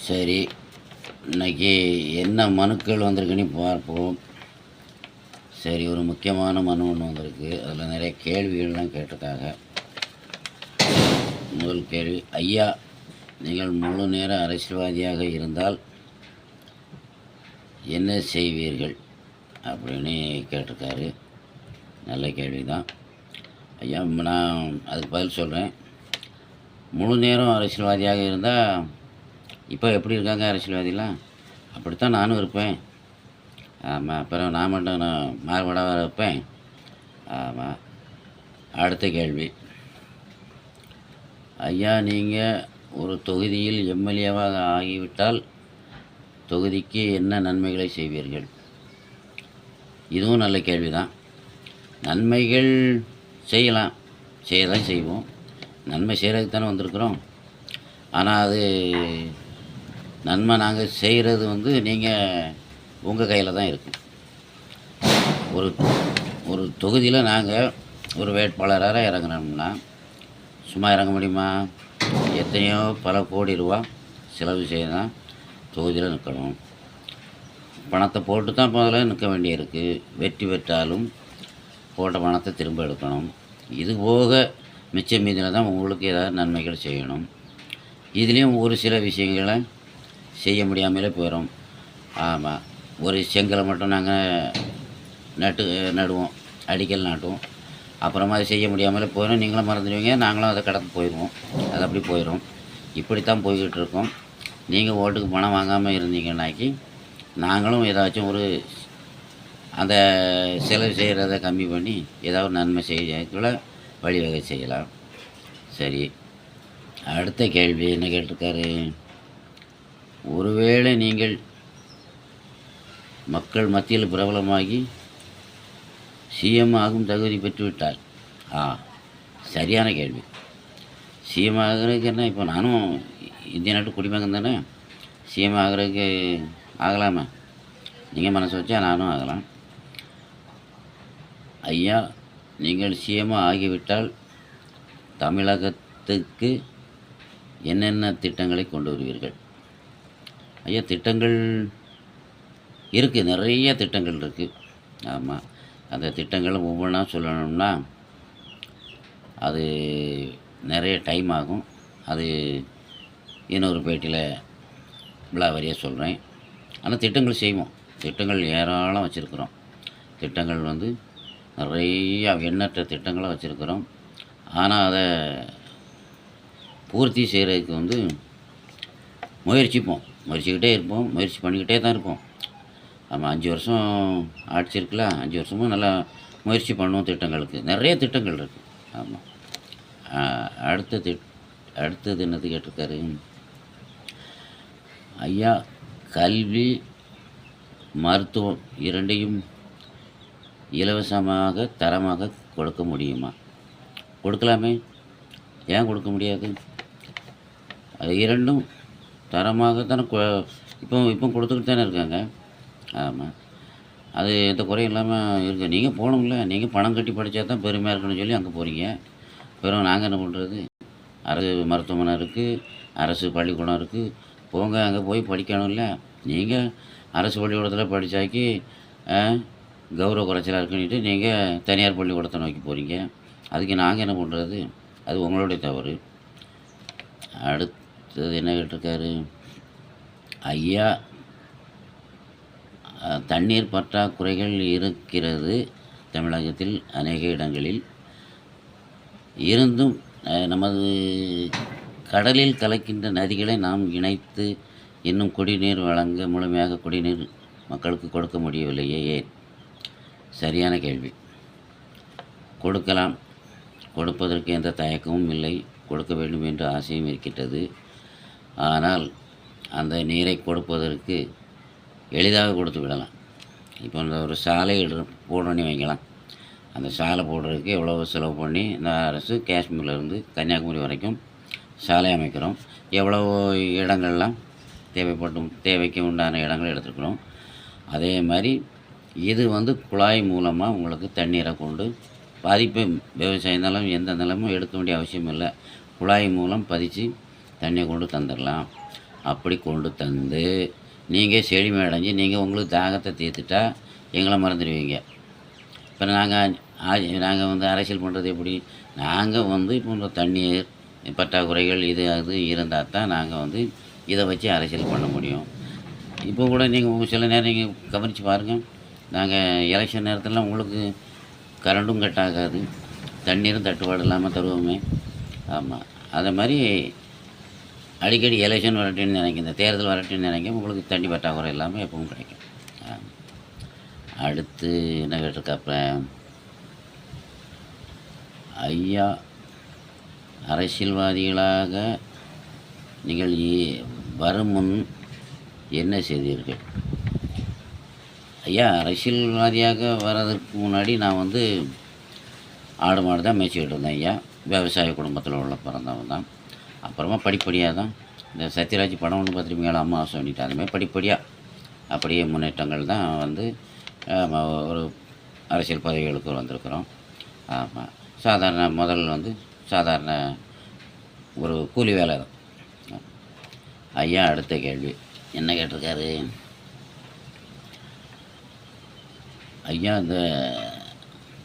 சரி, இன்னைக்கு என்ன மனுக்கள் வந்திருக்குன்னு பார்ப்போம். சரி, ஒரு முக்கியமான மனு ஒன்று வந்திருக்கு. அதில் நிறைய கேள்விகள்லாம் கேட்டிருக்காங்க. முதல் கேள்வி: ஐயா, நீங்கள் முழு நேர அரசியல்வாதியாக இருந்தால் என்ன செய்வீர்கள் அப்படின்னு கேட்டிருக்காரு. நல்ல கேள்வி தான் ஐயா. நான் அதுக்கு பதில் சொல்கிறேன். முழு நேரம் அரசியல்வாதியாக இருந்தால் இப்போ எப்படி இருக்காங்க அரசியல்வாதிலாம், அப்படித்தான் நானும் இருப்பேன். ஆமாம், அப்புறம் நான் மட்டும் நான் மாறுபடாத இருப்பேன். ஆமாம். அடுத்த கேள்வி: ஐயா, நீங்கள் ஒரு தொகுதியில் எம்எல்ஏவாக ஆகிவிட்டால் தொகுதிக்கு என்ன நன்மைகளை செய்வீர்கள்? இதுவும் நல்ல கேள்வி தான். நன்மைகள் செய்யலாம், செய்ய தான் செய்வோம். நன்மை செய்கிறதுக்கு தானே வந்திருக்கிறோம். ஆனால் அது நன்மை நாங்கள் செய்கிறது நீங்கள் உங்கள் கையில் தான் இருக்கும். ஒரு ஒரு தொகுதியில் நாங்கள் ஒரு வேட்பாளராக இறங்குனோம்னா சும்மா இறங்க முடியுமா? எத்தனையோ பல கோடி ரூபா செலவு செய்ய தான் தொகுதியில் நிற்கணும். பணத்தை போட்டு தான் முதல்ல நிற்க வேண்டியிருக்கு. வெற்றி பெற்றாலும் போட்ட பணத்தை திரும்ப எடுக்கணும். இது போக மிச்ச மீதியில் தான் உங்களுக்கு ஏதாவது நன்மைகள் செய்யணும். இதுலேயும் ஒரு சில விஷயங்களை செய்ய முடியாமலே போயிடும். ஆமாம், ஒரு செங்கலை மட்டும் நாங்கள் நடுவோம், அடிக்கல் நாட்டுவோம். அப்புறமா அதை செய்ய முடியாமலே போயிடும். நீங்களும் மறந்துடுவீங்க, நாங்களும் அதை கடந்து போயிடுவோம். அது அப்படி போயிடும். இப்படித்தான் போய்கிட்டு இருக்கோம். நீங்கள் ஓட்டுக்கு பணம் வாங்காமல் இருந்தீங்கன்னாக்கி நாங்களும் ஏதாச்சும் ஒரு அந்த செலவு செய்கிறத கம்மி பண்ணி ஏதாவது நன்மை செய்யக்குள்ள வழிவகை செய்யலாம். சரி, அடுத்த கேள்வி என்ன கேட்டிருக்காரு: ஒருவேளை நீங்கள் மக்கள் மத்தியில் பிரபலமாகி சிஎம் ஆகும் தகுதி பெற்றுவிட்டால். சரியான கேள்வி. சிஎம் ஆகிறதுக்கு என்ன, இப்போ நானும் இந்திய நாட்டு குடிமகன் தானே. சிஎம் ஆகிறதுக்கு ஆகலாமா? நீங்கள் மனசு வச்சா நானும் ஆகலாம். ஐயா, நீங்கள் சிஎம் ஆகிவிட்டால் தமிழகத்துக்கு என்னென்ன திட்டங்களை கொண்டு வருவீர்கள்? ஐயா, திட்டங்கள் இருக்குது, நிறைய திட்டங்கள் இருக்குது. ஆமாம், அந்த திட்டங்களை ஒவ்வொன்றா சொல்லணும்னா அது நிறைய டைம் ஆகும். அது இன்னொரு பேட்டியில் விலாவரியாக சொல்கிறேன். ஆனால் திட்டங்கள் செய்வோம். திட்டங்கள் ஏராளம் வச்சுருக்குறோம். திட்டங்கள் நிறைய எண்ணற்ற திட்டங்களை வச்சுருக்குறோம். ஆனால் அதை பூர்த்தி செய்கிறதுக்கு முயற்சிக்கிட்டே இருப்போம். முயற்சி பண்ணிக்கிட்டே தான் இருப்போம். ஆமாம், 5 வருஷம் ஆட்சி இருக்குல்ல, 5 வருஷமும் நல்லா முயற்சி பண்ணுவோம். திட்டங்களுக்கு நிறைய திட்டங்கள் இருக்குது. ஆமாம். அடுத்தது என்னது கேட்டிருக்காரு: ஐயா, கல்வி மருத்துவம் இரண்டையும் இலவசமாக தரமாக கொடுக்க முடியுமா? கொடுக்கலாமே, ஏன் கொடுக்க முடியாது? அது இரண்டும் தரமாக தானே இப்போ கொடுத்துக்கிட்டு தானே இருக்காங்க. ஆமாம், அது எந்த குறையும் இல்லாமல் இருக்குது. நீங்கள் போகணுங்கள, நீங்கள் பணம் கட்டி படித்தா தான் பெருமையாக இருக்குன்னு சொல்லி அங்கே போகிறீங்க. பிறகு நாங்கள் என்ன பண்ணுறது? அரசு மருத்துவமனை இருக்குது, அரசு பள்ளிக்கூடம் இருக்குது. போங்க, அங்கே போய் படிக்கணும்ல. நீங்கள் அரசு பள்ளிக்கூடத்தில் படித்தாக்கி கௌரவ குறைச்சலாக இருக்குன்னுட்டு நீங்கள் தனியார் பள்ளிக்கூடத்தை நோக்கி போகிறீங்க. அதுக்கு நாங்கள் என்ன பண்ணுறது? அது உங்களுடைய தவறு. அடுத்தது என்ன கேட்டிருக்காரு: ஐயா, தண்ணீர் பற்றாக்குறைகள் இருக்கிறது தமிழகத்தில் அநேக இடங்களில். இருந்தும் நமது கடலில் கலக்கின்ற நதிகளை நாம் இணைத்து இன்னும் குடிநீர் வழங்க, முழுமையாக குடிநீர் மக்களுக்கு கொடுக்க முடியவில்லையே, ஏன்? சரியான கேள்வி. கொடுக்கலாம், கொடுப்பதற்கு எந்த தயக்கமும் இல்லை. கொடுக்க வேண்டும் என்ற ஆசையும் இருக்கின்றது. ஆனால் அந்த நீரை கொடுப்பதற்கு எளிதாக கொடுத்து விடலாம். இப்போ இந்த ஒரு சாலை போடணுன்னு வைக்கலாம். அந்த சாலை போடுறதுக்கு எவ்வளோ செலவு பண்ணி இந்த அரசு காஷ்மீர்லேருந்து கன்னியாகுமரி வரைக்கும் சாலை அமைக்கிறோம். எவ்வளோ இடங்கள்லாம் தேவைக்கு உண்டான இடங்கள் எடுத்துக்கிறோம். அதே மாதிரி இது குழாய் மூலமாக உங்களுக்கு தண்ணீரை கொண்டு பாதிப்பு விவசாய நிலம் எந்த நிலமும் எடுக்க வேண்டிய அவசியம் இல்லை. குழாய் மூலம் பதித்து தண்ணியை கொண்டு தந்துடலாம். அப்படி கொண்டு தந்து நீங்கள் செழுமை அடைஞ்சு நீங்கள் உங்களுக்கு தாகத்தை தீர்த்துட்டா எங்களை மறந்துடுவீங்க. இப்போ நாங்கள் வந்து அரசியல் பண்ணுறது எப்படி? நாங்கள் வந்து இப்போ இந்த தண்ணீர் பற்றாக்குறைகள் இது அது இருந்தால் தான் நாங்கள் வந்து இதை வச்சு அரசியல் பண்ண முடியும். இப்போ கூட நீங்கள் சில நேரம் நீங்கள் கவனித்து பாருங்கள், நாங்கள் எலெக்ஷன் நேரத்திலலாம் உங்களுக்கு கரண்ட்டும் கட் ஆகாது, தண்ணீரும் தட்டுப்பாடு இல்லாமல் தருவோமே. ஆமாம், அதை மாதிரி அடிக்கடி எலெக்ஷன் வரட்டுன்னு நினைக்கும், இந்த தேர்தல் வரட்டுன்னு நினைக்கும், உங்களுக்கு தண்ணி பற்றாக்குறை இல்லாமல் எப்பவும் கிடைக்கும். அடுத்து என்ன கேட்டிருக்காப்ப, ஐயா அரசியல்வாதிகளாக நீங்கள் வரும் முன் என்ன செய்தீர்கள்? ஐயா அரசியல்வாதியாக வர்றதுக்கு முன்னாடி நான் வந்து ஆடு மாடு தான் மேய்ச்சிக்கிட்டு இருந்தேன் ஐயா. விவசாய குடும்பத்தில் உள்ள பிறந்தவன் தான். அப்புறமா படிப்படியாக தான் இந்த சத்யராஜ் படம் ஒன்று பார்த்துருப்பீங்களா, அம்மா சொல்லிட்டு, அதுமாதிரி படிப்படியாக அப்படியே முன்னேற்றங்கள் தான் வந்து ஒரு அரசியல் பதவிகளுக்கு வந்திருக்கிறோம். ஆமாம், முதல் வந்து சாதாரண ஒரு கூலி வேலை தான். ஐயா அடுத்த கேள்வி என்ன கேட்டிருக்காரு? ஐயா இந்த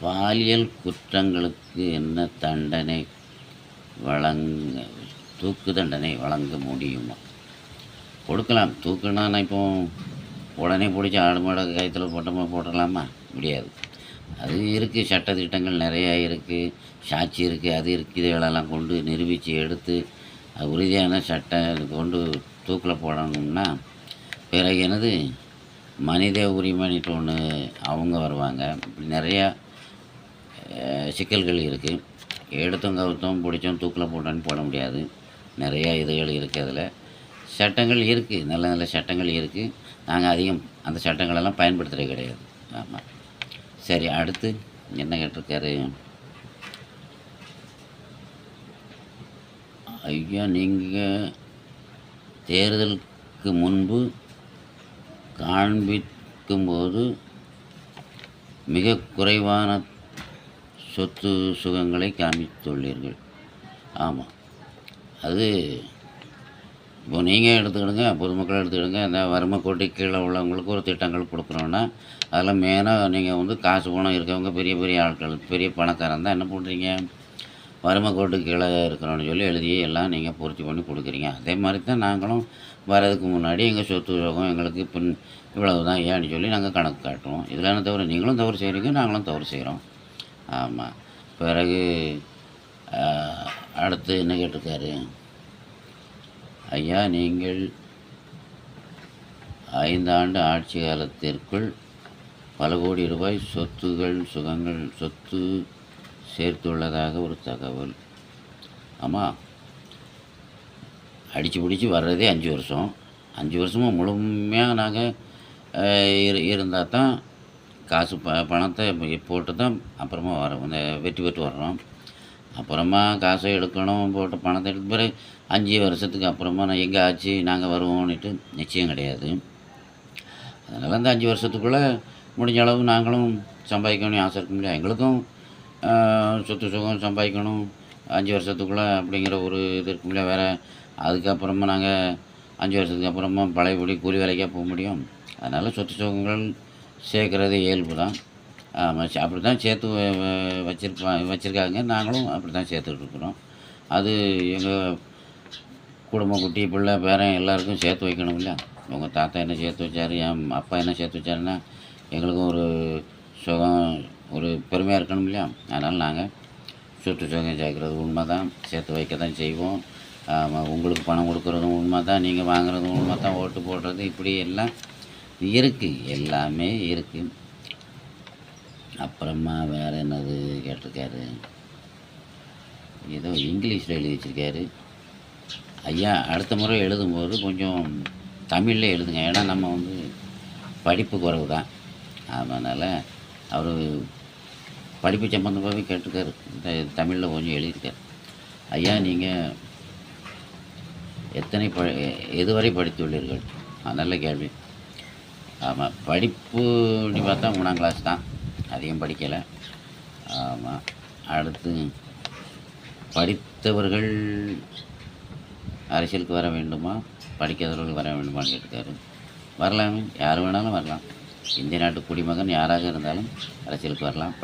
பாலியல் குற்றங்களுக்கு என்ன தண்டனை தூக்கு தண்டனை வழங்க முடியுமா? கொடுக்கலாம். தூக்குனா நான் இப்போ உடனே பிடிச்சி ஆடு மாட கயத்தில் போட்டுடலாமா? முடியாது. அது இருக்குது, சட்டத்திட்டங்கள் நிறையா இருக்குது, சாட்சி இருக்குது, அது இருக்குது. இதுகளெல்லாம் கொண்டு நிரூபித்து எடுத்து அது உறுதியான சட்டம் கொண்டு தூக்கில் போடணும்னா பிறகு என்னது மனித உரிமைன்ட்டு ஒன்று அவங்க வருவாங்க. இப்படி நிறையா சிக்கல்கள் இருக்குது. எடுத்தும் கவுத்தும் பிடிச்சோம் தூக்கில் போட்டோன்னு போட முடியாது. நிறையா இதுகள் இருக்குது. அதில் சட்டங்கள் இருக்குது, நல்ல நல்ல சட்டங்கள் இருக்குது. நாங்கள் அதிகம் அந்த சட்டங்களெல்லாம் பயன்படுத்துகிறது கிடையாது. ஆமாம். சரி, அடுத்து என்ன கேட்டிருக்காரு? ஐயா நீங்கள் தேர்தலுக்கு முன்பு காண்பிக்கும்போது மிக குறைவான சொத்து சுகங்களை காமித்துள்ளீர்கள். ஆமாம், அது இப்போ நீங்கள் எடுத்துக்கிடுங்க, பொதுமக்கள் எடுத்துக்கிடுங்க. இந்த வறுமை கோட்டை கீழே உள்ளவங்களுக்கு ஒரு திட்டங்கள் கொடுக்குறோன்னா அதில் மெயினாக நீங்கள் வந்து காசு பணம் இருக்கவங்க, பெரிய பெரிய ஆட்கள், பெரிய பணக்காரன் தான் என்ன பண்ணுறீங்க, வறுமை கோட்டு கீழே இருக்கிறோன்னு சொல்லி எழுதி எல்லாம் நீங்கள் பூர்த்தி பண்ணி கொடுக்குறீங்க. அதே மாதிரி தான் நாங்களும் வரதுக்கு முன்னாடி எங்கள் சொத்து சுகம் எங்களுக்கு இவ்வளவு தான் ஏன்னு சொல்லி நாங்கள் கணக்கு காட்டுவோம். இதில் என்ன தவிர நீங்களும் தவறு செய்கிறீங்க, நாங்களும் தவறு செய்கிறோம். ஆமாம். பிறகு அடுத்து என்ன கேட்டிருக்காரு? ஐயா நீங்கள் 5 ஆண்டு ஆட்சி காலத்திற்குள் பல கோடி ரூபாய் சொத்து சேர்த்துள்ளதாக ஒரு தகவல். ஆமாம், அடித்து பிடிச்சி வர்றதே 5 வருஷம். 5 வருஷமும் முழுமையாக நாங்கள் இருந்தால் தான் காசு பணத்தை போட்டு தான் அப்புறமா வரோம், இந்த வெற்றி பெற்று வர்றோம். அப்புறமா காசை எடுக்கணும், போட்டு பணத்தை எடுத்து பிறகு 5 வருஷத்துக்கு அப்புறமா நான் எங்கே ஆச்சு நாங்கள் வருவோன்னுட்டு நிச்சயம் கிடையாது. அதனால் அந்த 5 வருஷத்துக்குள்ளே முடிஞ்ச அளவு நாங்களும் சம்பாதிக்கணும்னு ஆசை இருக்க முடியாது. எங்களுக்கும் சொத்து சுகம் சம்பாதிக்கணும் 5 வருஷத்துக்குள்ளே அப்படிங்கிற ஒரு இது இருக்க முடியாது. வேறு அதுக்கப்புறமா நாங்கள் 5 வருஷத்துக்கு அப்புறமா பழையபடி கூலி வேலைக்காக போக முடியும். அதனால் சொத்து சுகங்கள் சேர்க்குறது இயல்பு தான். ஆமாம், அப்படி தான் சேர்த்து வச்சுருக்காங்க. நாங்களும் அப்படி தான் சேர்த்துட்ருக்குறோம். அது எங்கள் குடும்பம், குட்டி, பிள்ளை, பேரன் எல்லாருக்கும் சேர்த்து வைக்கணும் இல்லை? உங்கள் தாத்தா என்ன சேர்த்து வச்சார், என் அப்பா என்ன சேர்த்து வச்சாருன்னா எங்களுக்கும் ஒரு சுகம், ஒரு பெருமையாக இருக்கணும் இல்லையா? அதனால் நாங்கள் சொத்து சுகம் சேர்க்குறது உண்மை தான், சேர்த்து வைக்க தான் செய்வோம். உங்களுக்கு பணம் கொடுக்குறதும் உண்மை தான், நீங்கள் வாங்குறதும் உண்மை தான், ஓட்டு போடுறது இப்படி எல்லாம் இருக்குது, எல்லாமே இருக்குது. அப்புறமா வேறு என்னது கேட்டிருக்காரு? ஏதோ இங்கிலீஷில் எழுதி வச்சுருக்காரு. ஐயா அடுத்த முறை எழுதும்போது கொஞ்சம் தமிழில் எழுதுங்க. ஏன்னா நம்ம வந்து படிப்பு குறைவு தான். அதனால் அவர் படிப்பு சம்பந்தமாகவே கேட்டிருக்காரு, தமிழில் கொஞ்சம் எழுதியிருக்காரு. ஐயா நீங்கள் எதுவரை படித்துள்ளீர்கள்? நல்ல கேள்வி. ஆமாம், படிப்பு நீ பார்த்தா 3ஆம் கிளாஸ் தான், அதிகம் படிக்கலை. ஆமாம். அடுத்து படித்தவர்கள் அரசியலுக்கு வர வேண்டுமா? படிக்காதவர்கள் வர வேண்டுமான்னு கேட்டிருக்காரு. வரலாமே, யார் வேணாலும் வரலாம். இந்திய நாட்டு குடிமகன் யாராக இருந்தாலும் அரசியலுக்கு வரலாம்.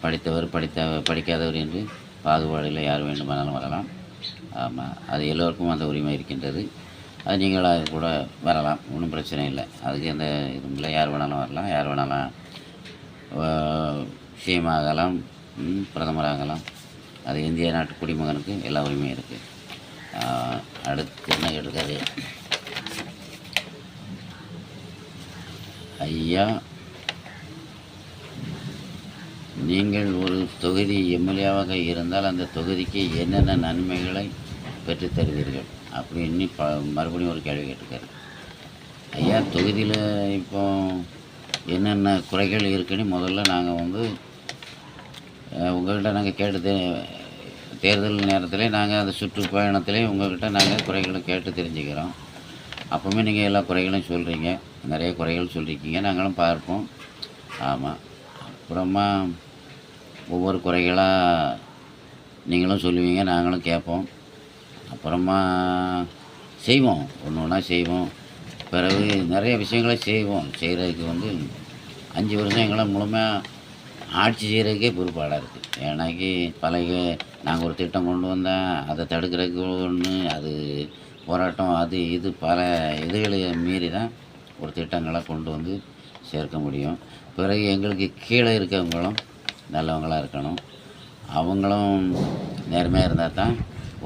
படித்தவர் படிக்காதவர் என்று பாகுபாடு இல்லை, யார் வேண்டுமானாலும் வரலாம். ஆமாம், அது எல்லோருக்கும் அந்த உரிமை இருக்கின்றது. அது நீங்களாக கூட வரலாம், ஒன்றும் பிரச்சனை இல்லை. அதுக்கு எந்த இதுவும் இல்லை. யார் வேணாலும் வரலாம், யார் வேணாலும் சிஎம் ஆகலாம், பிரதமராகலாம். அது இந்திய நாட்டு குடிமகனுக்கு எல்லா உரிமையும் இருக்குது. அடுத்து என்ன கேட்டிருக்காரு ஐயா, நீங்கள் ஒரு தொகுதி எம்எல்ஏவாக இருந்தால் அந்த தொகுதிக்கு என்னென்ன நன்மைகளை பெற்றுத் தருவீர்கள் அப்படின்னு மறுபடியும் ஒரு கேள்வி கேட்டிருக்காரு. ஐயா, தொகுதியில் இப்போ என்னென்ன குறைகள் இருக்குன்னு முதல்ல நாங்கள் உங்கள்கிட்ட நாங்கள் கேட்டு தேர்தல் நேரத்திலே நாங்கள் அந்த சுற்றுப்பயணத்திலே உங்கள்கிட்ட நாங்கள் குறைகளை கேட்டு தெரிஞ்சுக்கிறோம். அப்போவுமே நீங்கள் எல்லா குறைகளையும் சொல்கிறீங்க, நிறைய குறைகள் சொல்லியிருக்கீங்க, நாங்களும் பார்ப்போம். ஆமாம், அப்புறமா ஒவ்வொரு குறைகளாக நீங்களும் சொல்லுவீங்க, நாங்களும் கேட்போம். அப்புறமா செய்வோம், ஒன்று ஒன்றா செய்வோம். பிறகு நிறைய விஷயங்களை செய்வோம். செய்கிறதுக்கு 5 வருஷம் எங்களால் முழுமையாக ஆட்சி செய்கிறதுக்கே பொறுப்பாடாக இருக்குது. ஏன்னாக்கி நாங்கள் ஒரு திட்டம் கொண்டு வந்தேன், அதை தடுக்கிறதுக்கு ஒன்று, அது போராட்டம், அது இது பல இதுகளை மீறி தான் ஒரு திட்டங்களை கொண்டு வந்து சேர்க்க முடியும். பிறகு எங்களுக்கு கீழே இருக்கவங்களும் நல்லவங்களாக இருக்கணும். அவங்களும் நேர்மையாக இருந்தால் தான்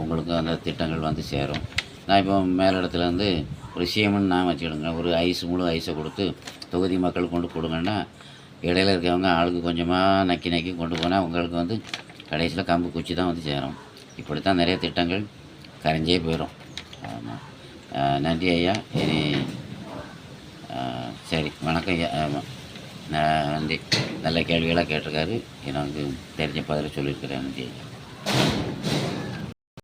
உங்களுக்கு அந்த திட்டங்கள் சேரும். நான் இப்போ மேலிடத்துலேருந்து ஒரு சிஎம்னு நான் வச்சுக்கிடுங்க, ஒரு முழு ஐஸை கொடுத்து தொகுதி மக்களுக்கு கொண்டு கொடுங்கன்னா, இடையில இருக்கவங்க ஆளுக்கு கொஞ்சமாக நக்கி கொண்டு போனால் உங்களுக்கு கடைசியில் கம்பு குச்சி தான் சேரும். இப்படித்தான் நிறைய திட்டங்கள் கரைஞ்சே போயிடும். ஆமாம், நன்றி ஐயா. சரி, வணக்கம் ஐயா. ஆமாம், நன்றி. நல்ல கேள்விகளாக கேட்டிருக்காரு, எனக்கு தெரிஞ்ச பதில் சொல்லியிருக்கிறேன். நன்றி ஐயா.